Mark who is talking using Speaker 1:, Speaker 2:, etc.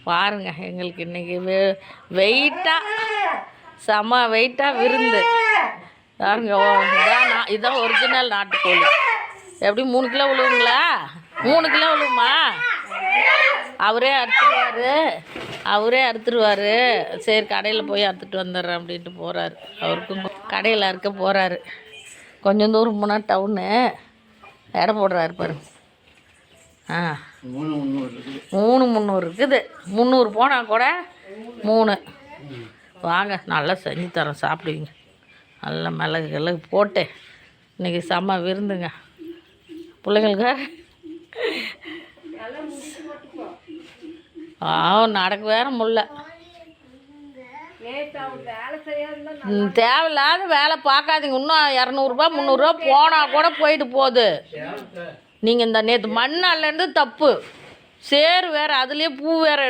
Speaker 1: பாருங்கள் எங்களுக்கு இன்றைக்கி வெயிட்டாக செம வெயிட்டாக விருந்து பாருங்க. இதுதான் ஒரிஜினல் நாட்டுக்கோழி. எப்படி 3 கிலோ விழுவுங்களா? 3 கிலோ விழுவுமா? அவரே அறுத்துருவார். சரி கடையில் போய் அறுத்துட்டு வந்துடுறேன் அப்படின்ட்டு போகிறாரு. அவருக்கும் கடையில் அறுக்க போகிறாரு. கொஞ்சம் தூரம் போனால் டவுனு எடை போடுறாரு பாரு. 300 இருக்குது. 300 போனால் கூட 3. வாங்க நல்லா செஞ்சு தரோம், சாப்பிடுவீங்க. நல்லா மிளகு போட்டு இன்றைக்கி செம்ம விருந்துங்க பிள்ளைங்களுக்கு. நடக்க வேற முடியல. தேவையில்லாத வேலை பார்க்காதீங்க. இன்னும் 200 300 போனால் கூட போயிட்டு போகுது. நீங்கள் இந்த நேற்று மண்ணாலேருந்து தப்பு சேரு வேறு, அதுலேயே பூ வேறு